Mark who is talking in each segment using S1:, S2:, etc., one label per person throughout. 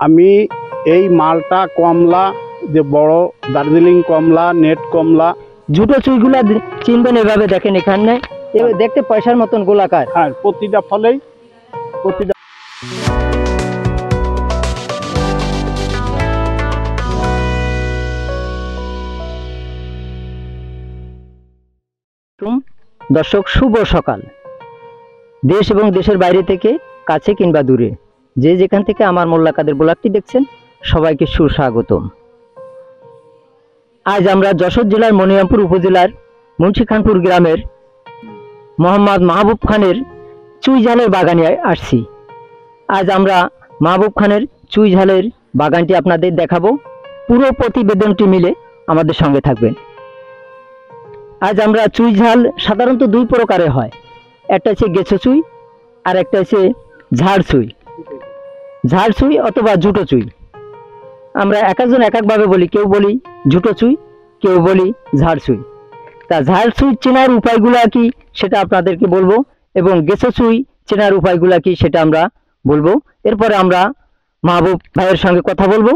S1: আমি এই মালটা কমলা, যে বড় দার্জিলিং কমলা, নেট কমলা,
S2: ঝুটো চুইগুলা চিনবেন এভাবে, দেখেন এখানে দেখতে পয়সার মতন গোলাকার।
S1: হ্যাঁ, প্রতিটা ফলেই প্রতিটা
S2: দর্শক, শুভ সকাল। দেশ এবং দেশের বাইরে থেকে, কাছে কিংবা দূরে, যে যেখান থেকে আমার মোল্লা কাদের ব্লগটি দেখছেন, সবাইকে সুস্বাগতম। আজ আমরা যশোর জেলার মনিরামপুর উপজেলার মুন্সিখানপুর গ্রামের মোহাম্মদ মাহবুব খানের চুই ঝালের বাগানে আসছি। আজ আমরা মাহবুব খানের চুই ঝালের বাগানটি আপনাদের দেখাবো। পুরো প্রতিবেদনটি মিলে আমাদের সঙ্গে থাকবেন। আজ আমরা চুই ঝাল সাধারণত দুই প্রকারের হয়, একটা হচ্ছে গেছো চুই আর একটা হচ্ছে ঝাড় চুই। ঝাড় চুই অথবা ঝুটো চুই, আমরা এক একজন এক একভাবে বলি। কেউ বলি ঝুটো চুই, কেউ বলি ঝাড় চুই। তা ঝাড় চুই চেনার উপায়গুলা কি সেটা আপনাদেরকে বলবো, এবং গেছো চুই চেনার উপায়গুলা কি সেটা আমরা বলবো। এরপরে আমরা মাহবুব ভাইয়ের সঙ্গে কথা বলবো,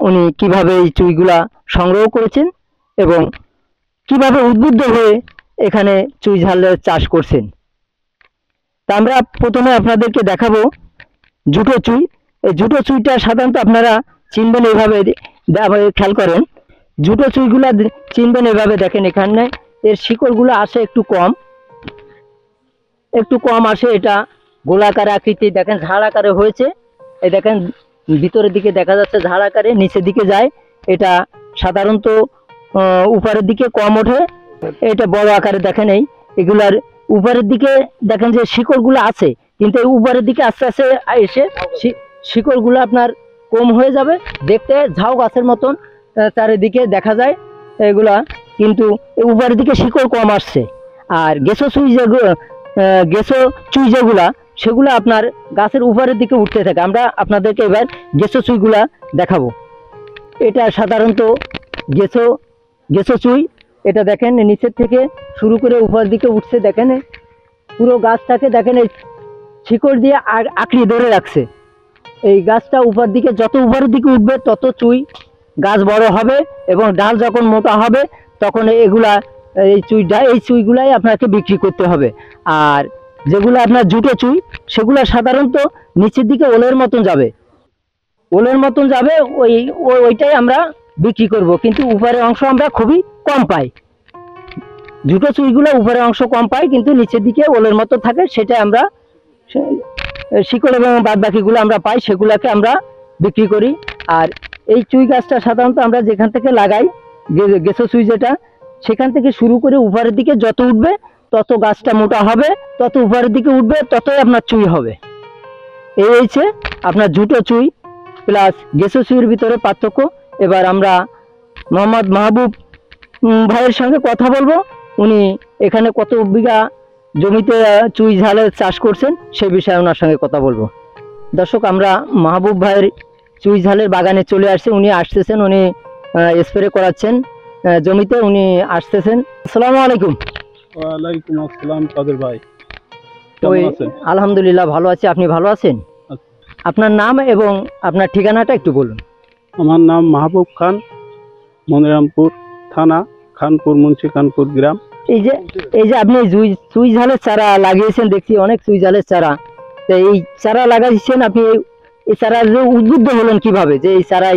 S2: উনি কিভাবে এই চুইগুলা সংগ্রহ করেছেন এবং কিভাবে উদ্বুদ্ধ হয়ে এখানে চুই ঝালের চাষ করছেন। তা আমরা প্রথমে আপনাদেরকে দেখাবো ঝুটো চুই। এই ঝুটো চুইটা সাধারণত আপনারা চিনবেন এইভাবে, খেয়াল করেন। ঝুটো চুইগুলা চিনবেন এভাবে, দেখেন এখানে এর শিকড়গুলো আসে একটু কম আসে। এটা গোলাকার আকৃতি, দেখেন ঝাড় আকারে হয়েছে। এই দেখেন ভিতরের দিকে দেখা যাচ্ছে ঝাড় আকারে, নিচের দিকে যায়। এটা সাধারণত উপরের দিকে কম ওঠে, এটা বড় আকারে। দেখেন এগুলার উপরের দিকে দেখেন যে শিকড়গুলো আছে, কিন্তু এই উপরের দিকে আস্তে আস্তে এসে শিকড়গুলো আপনার কম হয়ে যাবে। দেখতে ঝাউ গাছের মতন চারিদিকে দেখা যায় এগুলা, কিন্তু উপরের দিকে শিকড় কম আসছে। আর গেছো চুই যেগুলা, সেগুলো আপনার গাছের উপরের দিকে উঠতে থাকে। আমরা আপনাদেরকে এবার গেছো চুইগুলা দেখাবো। এটা সাধারণত গেছো চুই। এটা দেখেন নিচের থেকে শুরু করে উপরের দিকে উঠছে, দেখেন পুরো গাছটাকে দেখেন এই শিকড় দিয়ে আঁকড়ে ধরে রাখছে। এই গাছটা উপর দিকে, যত উপরের দিকে উঠবে তত চুই গাছ বড় হবে, এবং ডাল যখন মোটা হবে তখন এই চুইগুলাই আপনাকে বিক্রি করতে হবে। আর যেগুলো আপনার ঝুটো চুই, সেগুলো সাধারণত নিচের দিকে ওলের মতন যাবে, ওইটাই আমরা বিক্রি করব, কিন্তু উপরের অংশ আমরা খুবই কম পাই। ঝুটো চুইগুলো উপরের অংশ কম পাই, কিন্তু নিচের দিকে ওলের মতো থাকে, সেটা আমরা শিকড় এবং বাদ বাকিগুলো আমরা পাই, সেগুলোকে আমরা বিক্রি করি। আর এই চুই গাছটা সাধারণত আমরা যেখান থেকে লাগাই, গেছো চুই যেটা, সেখান থেকে শুরু করে উপরের দিকে যত উঠবে তত গাছটা মোটা হবে, তত উপরের দিকে উঠবে ততই আপনার চুই হবে। এই হচ্ছে আপনার ঝুটো চুই প্লাস গেছো চুইয়ের ভিতরে পার্থক্য। এবার আমরা মোহাম্মদ মাহবুব ভাইয়ের সঙ্গে কথা বলবো। উনি এখানে কত বিঘা জমিতে চুই ঝালের চাষ করছেন সেই বিষয়ে ওনার সঙ্গে কথা বলবো। দর্শক, আমরা মাহবুব ভাইয়ের চুই ঝালের বাগানে চলে আসছে। উনি আসতেছেন, উনি স্প্রে করাচ্ছেন জমিতে, উনি আসতেছেন। আসসালামু আলাইকুম।
S1: ওয়ালাইকুম আসসালাম কাদের ভাই,
S2: আলহামদুলিল্লাহ ভালো আছি, আপনি ভালো আছেন? আপনার নাম এবং আপনার ঠিকানাটা একটু বলুন।
S1: আমার নাম মাহবুব খান, মনিরামপুর থানা, খানপুর, মুন্সিখানপুর গ্রাম।
S2: এই যে আপনি চুই ঝালের চারা লাগিয়েছেন, দেখছি অনেক চুই ঝালের চারা। তো এই চারা লাগাইছেন আপনি, এই চারা উদ্বুদ্ধ হলেন কিভাবে যে এই চারা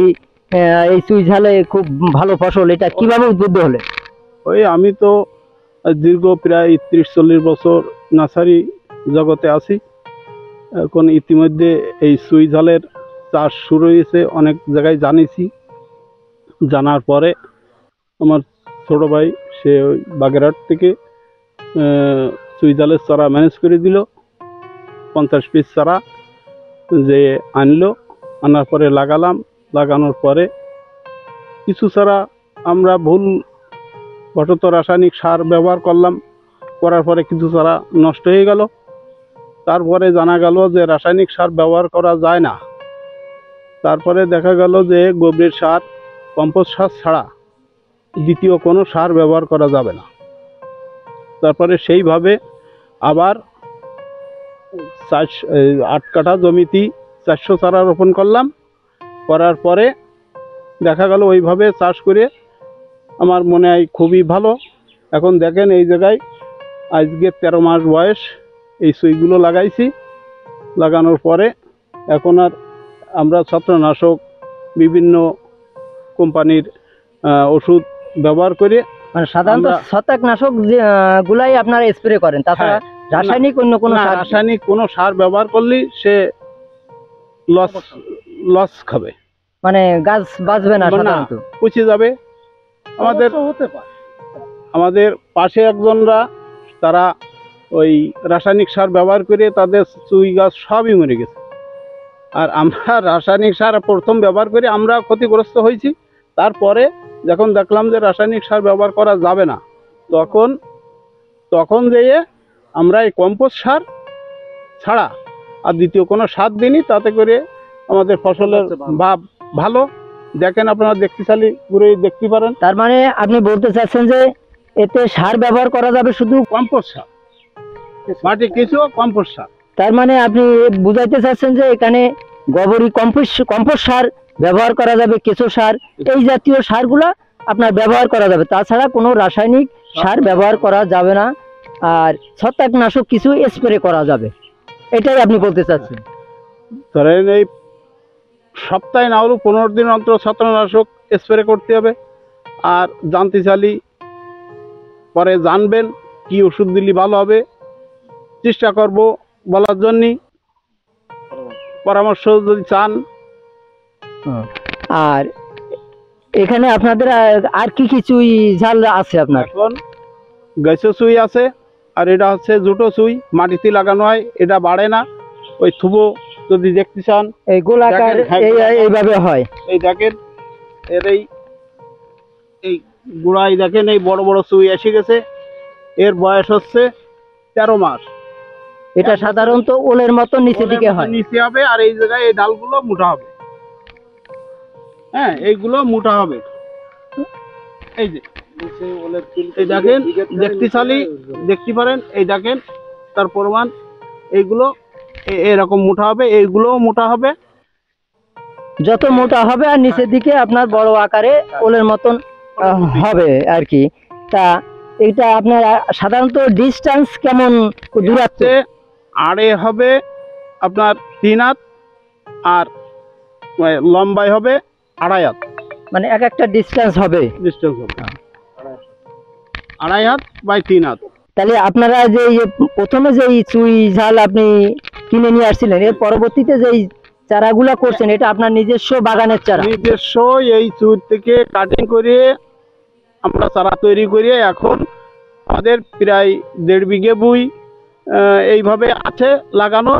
S2: এই চুই ঝালে খুব ভালো ফসল, এটা কিভাবে উদ্বুদ্ধ হলেন?
S1: ওই আমি তো দীর্ঘ প্রায় 30-40 বছর নার্সারি জগতে আছি। এখন ইতিমধ্যে এই চুই ঝালের চাষ শুরু হয়েছে, অনেক জায়গায় জানিয়েছি। জানার পরে আমার ছোট ভাই, সে ওই বাগেরহাট থেকে চুই ঝালের চারা ম্যানেজ করে দিল। 50 পিস চারা যে আনলো, আনার পরে লাগালাম। লাগানোর পরে কিছু চারা আমরা ভূলবশত রাসায়নিক সার ব্যবহার করলাম, করার পরে কিছু চারা নষ্ট হয়ে গেল। তারপরে জানা গেল যে রাসায়নিক সার ব্যবহার করা যায় না। তারপরে দেখা গেল যে গোবরের সার, কম্পোস্ট সার ছাড়া দ্বিতীয় কোনো সার ব্যবহার করা যাবে না। তারপরে সেইভাবে আবার 8 কাঠা জমিতে 400 চারা রোপণ করলাম। করার পরে দেখা গেল ওইভাবে চাষ করে আমার মনে হয় খুবই ভালো। এখন দেখেন এই জায়গায় আজকে 13 মাস বয়স, এই সুইগুলো লাগাইছি। লাগানোর পরে এখন আর আমরা ছত্রনাশক বিভিন্ন কোম্পানির ওষুধ ব্যবহার করে,
S2: মানে সাধারণত
S1: আমরা-
S2: ছত্রাকনাশক গুলাই আপনারা স্প্রে করেন, তাছাড়া
S1: হ্যাঁ,
S2: রাসায়নিক অন্য কোনো
S1: না,
S2: সার?
S1: রাসায়নিক কোনো সার ব্যবহার করলে সে লস খাবে,
S2: মানে গাছ বাঁচবে না
S1: না,
S2: সাধারণত?
S1: পচে যাবে। আমাদের পাশে একজনরা তারা ওই রাসায়নিক সার ব্যবহার করে তাদের চুই গাছ সবই মরে গেছে। আর আমরা রাসায়নিক সার প্রথম ব্যবহার করে আমরা ক্ষতিগ্রস্ত হয়েছি। তারপরে যখন দেখলাম যে রাসায়নিক সার ব্যবহার করা যাবে না, তখন যেয়ে আমরা এই কম্পোস্ট সার ছাড়া আর দ্বিতীয় কোনো সার দিইনি। তাতে করে আমাদের ফসলের ভাব ভালো। দেখেন, আপনারা দেখতে পারেন।
S2: তার মানে আপনি বলতে চাচ্ছেন যে এতে সার ব্যবহার করা যাবে শুধু?
S1: কম্পোস্ট সার, মাটি কিছু কম্পোস্ট সার।
S2: তার মানে আপনি বুঝাইতে চাচ্ছেন যে এখানে গোবরী কম্পোস্ট সার ব্যবহার করা যাবে, কেঁচো সার, এই জাতীয় সারগুলা আপনার ব্যবহার করা যাবে, তাছাড়া কোনো রাসায়নিক সার ব্যবহার করা যাবে না। আর ছত্রাকনাশক কিছু স্প্রে করা যাবে, এটাই আপনি বলতে চাচ্ছেন?
S1: ধরেন এই সপ্তাহে না হলেও 15 দিন অন্তর ছত্রাকনাশক স্প্রে করতে হবে। আর জানতে চাইলে পরে জানবেন কি ওষুধ দিলে ভালো হবে, চেষ্টা করব বলার জন্যই। পরামর্শ যদি চান।
S2: আর এখানে আপনাদের আর কি কি চুই ঝাল আছে আপনার?
S1: এখন গাছে চুই আছে, আর এটা হচ্ছে জুটো চুই, মাটিতে লাগানো হয়, এটা বাড়ে না। ওই থুবো যদি দেখতে চান,
S2: এই গোলাকার
S1: হ্যাঁ,
S2: এইভাবে হয়।
S1: এই দেখেন, এর এই গোড়ায় দেখেন এই বড় বড় চুই এসে গেছে। এর বয়স হচ্ছে 13 মাস।
S2: এটা সাধারণত ওলের মতো নিচের দিকে হয়।
S1: নিচে হবে, আর এই জায়গায় এই ডালগুলো মোটা হবে। হ্যাঁ, এইগুলো মোটা হবে। এই যে এই দেখেন, দেখতে পারেন, এই দেখেন তার প্রমাণ। এইগুলো এরকম মোটা হবে, এইগুলোও মোটা হবে।
S2: যত মোটা হবে আর নিচের দিকে আপনার বড় আকারে ওলের মতন হবে আর কি। তা এটা আপনার সাধারণত ডিস্টেন্স কেমন, দূরত্ব?
S1: আড়ে হবে আপনার 3 হাত, আর লম্বাই হবে 2.5 হাত।
S2: মানে এক একটা ডিস্টেন্স হবে,
S1: ডিস্টেন্স হবে 2.5 হাত বাই 3 হাত।
S2: তাহলে আপনারা যে প্রথমে যে চুই ঝাল আপনি কিনে নিয়ে আসছিলেন, এর পরবর্তীতে যে চারাগুলা করছেন, এটা আপনার নিজস্ব বাগানের চারা?
S1: নিজস্ব এই চুই থেকে কাটিং করে আমরা চারা তৈরি করে এখন আমাদের প্রায় 1.5 বিঘে বই এইভাবে আছে লাগানো।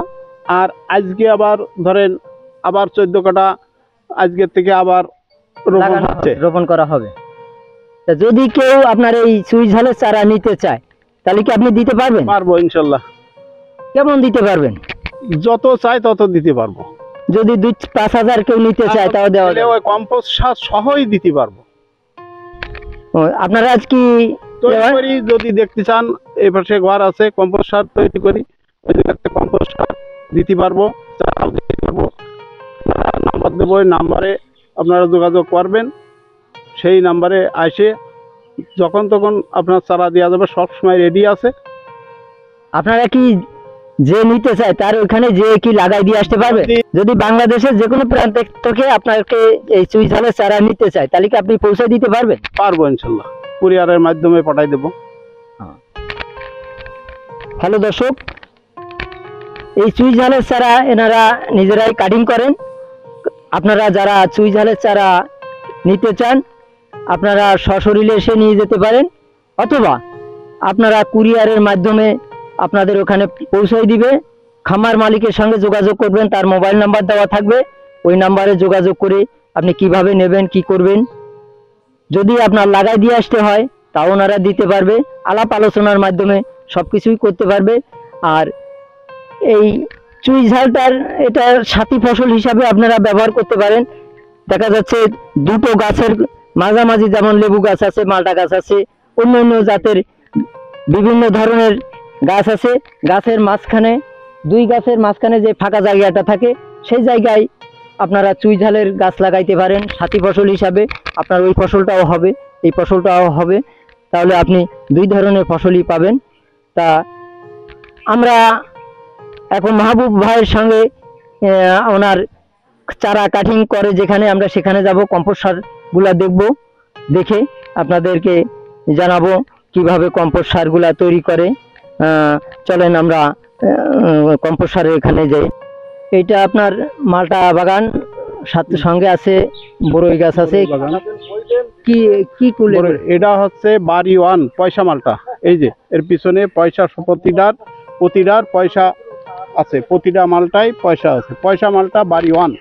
S1: আর আজকে আবার ধরেন আবার 14 কাটা আজকের থেকে আবার
S2: রোপণ করা হবে। তা যদি কেউ আপনার এই চুই ঝালের চারা নিতে চায়, তাহলে কি আপনি দিতে পারবেন?
S1: পারবো ইনশাল্লাহ।
S2: কেমন দিতে পারবেন?
S1: যত চাই তত দিতে পারবো।
S2: যদি 2-5 হাজার কেউ নিতে চায় তাও দেওয়া যাবে?
S1: ওই কম্পোস্ট সার সহই দিতে পারবো।
S2: আপনারা আজ কি
S1: তৈরি করি, যদি দেখতে চান এই পাশে ঘর আছে, কম্পোস্ট সার তৈরি করি, ওই জায়গাতে কম্পোস্ট সার দিতে পারবো, চারাও দিতে পারবো। নাম্বার দেবো, ওই নাম্বারে আপনারা যোগাযোগ করবেন। সেই নাম্বারে আসে যখন তখন আপনার চারা দেওয়া যাবে, সবসময় রেডি আছে।
S2: আপনারা কি যে নিতে চায় তার ওখানে যে কি লাগাই দিয়ে আসতে পারবে? যদি বাংলাদেশের যে কোনো প্রান্ত থেকে আপনাকে এই চুই ঝালের চারা নিতে চায়, তাহলে কি আপনি পৌঁছে দিতে পারবেন?
S1: পারবো ইনশাল্লাহ, কুরিয়ারের মাধ্যমে পাঠাই দেবো।
S2: হ্যালো দর্শক, এই চুই ঝালের চারা এনারা নিজেরাই কাটিং করেন। আপনারা যারা চুই ঝালের চারা নিতে চান, আপনারা সশরীরে এসে নিয়ে যেতে পারেন, অথবা আপনারা কুরিয়ারের মাধ্যমে আপনাদের ওখানে পৌঁছে দিবে। খামার মালিকের সঙ্গে যোগাযোগ করবেন, তার মোবাইল নাম্বার দেওয়া থাকবে। ওই নাম্বারে যোগাযোগ করে আপনি কিভাবে নেবেন, কি করবেন, যদি আপনার লাগাই দিয়ে আসতে হয় তাও ওনারা দিতে পারবে। আলাপ আলোচনার মাধ্যমে সব কিছুই করতে পারবে। আর এই চুই ঝালটার এটা সাথী ফসল হিসাবে আপনারা ব্যবহার করতে পারেন। দেখা যাচ্ছে দুটো গাছের মাঝামাঝি, যেমন লেবু গাছ আছে, মালটা গাছ আছে, অন্য অন্য জাতের বিভিন্ন ধরনের গাছ আছে। গাছের মাঝখানে, দুই গাছের মাঝখানে যে ফাঁকা জায়গাটা থাকে, সেই জায়গায় আপনারা চুই ঝালের গাছ লাগাইতে পারেন সাথী ফসল হিসাবে। আপনার ওই ফসলটাও হবে, এই ফসলটাও হবে, তাহলে আপনি দুই ধরনের ফসলই পাবেন। তা আমরা এখন মাহবুব ভাইয়ের সঙ্গে ওনার চারা কাটিং করে যেখানে, আমরা সেখানে যাব, কম্পোস্ট সারগুলা দেখব, দেখে আপনাদেরকে জানাবো কিভাবে কম্পোস্ট সারগুলা তৈরি করে। চলেন আমরা কম্পোস্ট সারের এখানে যাই। এইটা আপনার মালটা বাগান, সাথে সঙ্গে আছে বড়ই গাছ আছে।
S1: বাগান।
S2: কি কি কুলে?
S1: এটা হচ্ছে বাড়ি ওয়ান পয়সা মালটা। এই যে এর পিছনে পয়সা, প্রতিটার পয়সা আছে, প্রতিটা মালটাই পয়সা আছে। পয়সা মালটা বাড়ি ওয়ান।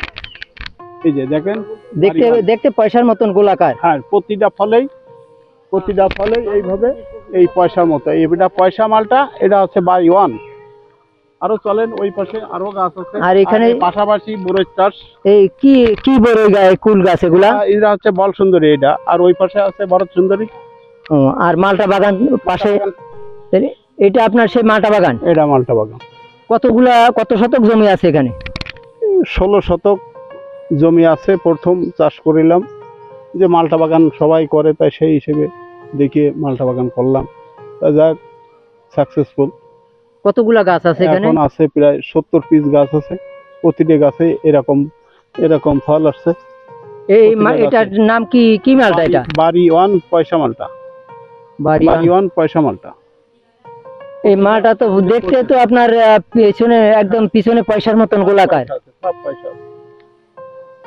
S1: এই যে দেখেন,
S2: দেখতে দেখতে পয়সার মতন গোলাকার।
S1: হ্যাঁ, প্রতিটা ফলেই এইভাবে এই পয়সার মতো। এটা পয়সা মালটা, এটা হচ্ছে বাড়ি ওয়ান। আরো চলেন, ওই পাশে আরো গাছ আছে।
S2: আর এখানে
S1: পাশাপাশি বড়ই চাষ।
S2: এই কি কি বড়ই গায়ে কুল গাছ এগুলা?
S1: এটা হচ্ছে বল সুন্দরী এটা, আর ওই পাশে আছে ভরত সুন্দরী।
S2: আর মালটা বাগান পাশে, এটা আপনার সেই মালটা বাগান?
S1: এটা মালটা বাগান।
S2: কত শতক জমি আছে এখানে?
S1: 16 শতক জমি আছে। প্রথম চাষ করিলাম, যে মালটা বাগান সবাই করে, তাই সেই হিসেবে দেখে মালটা বাগান করলাম। তা যাক, সাকসেসফুল।
S2: কতগুলা গাছ আছে এখানে?
S1: এখন আছে প্রায় 70 পিস গাছ আছে। প্রতিটা গাছে এরকম ফল আসছে।
S2: এটার নাম কি? কি মালটা এটা?
S1: বাড়ি ওয়ান পয়সা মালটা। বাড়ি ওয়ান পয়সা মালটা।
S2: এই মালটা তো দেখতে তো আপনার পিছনে, একদম পিছনে পয়সার মতন গোলাকার।
S1: সব পয়সা।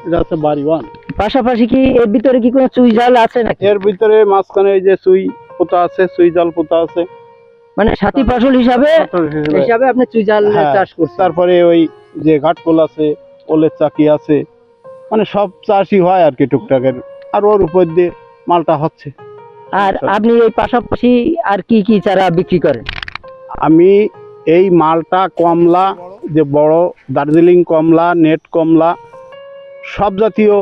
S1: এটা হচ্ছে বাড়ি ওয়ান।
S2: পাশাপাশি কি এর ভিতরে কি কোনো চুই ঝাল আছে নাকি?
S1: এর ভিতরে মাঝখানে এই যে চুই পোতা আছে, চুই জাল পোতা আছে।
S2: মানে সাথী ফসল হিসাবে আপনি চুই ঝাল চাষ করছেন।
S1: তারপরে ওই যে ঘাটকোল আছে, ওলের চাকি আছে, মানে সব চাষই হয় আর কি টুকটাকের। আর ওর উপর দিয়ে মালটা হচ্ছে।
S2: আর আপনি এই পাশাপাশি আর কি কি চারা বিক্রি করেন?
S1: আমি এই মালটা, কমলা, যে বড় দার্জিলিং কমলা, নেট কমলা, সব জাতীয়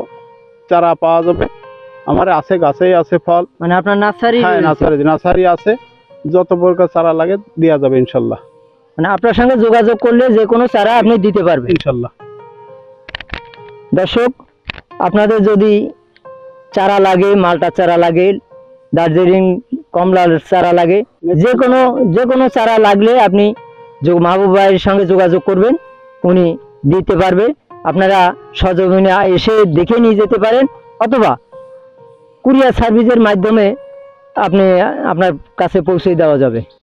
S1: চারা পাওয়া যাবে আমার আছে। গাছেই আছে ফল।
S2: মানে আপনার নার্সারি?
S1: হ্যাঁ, নার্সারি আছে। যত প্রকার চারা লাগে দেওয়া যাবে ইনশাল্লাহ।
S2: মানে আপনার সঙ্গে যোগাযোগ করলে যে কোনো চারা আপনি দিতে পারবেন
S1: ইনশাল্লাহ।
S2: দর্শক, আপনাদের যদি চারা লাগে, মালটা চারা লাগে, দার্জিলিং কমলার চারা লাগে, যে কোনো চারা লাগলে আপনি মাহবুব ভাইয়ের সঙ্গে যোগাযোগ করবেন, উনি দিতে পারবে। আপনারা সজমিনে এসে দেখে নিয়ে যেতে পারেন, অথবা কুরিয়ার সার্ভিসের মাধ্যমে আপনার কাছে পৌঁছে দেওয়া যাবে।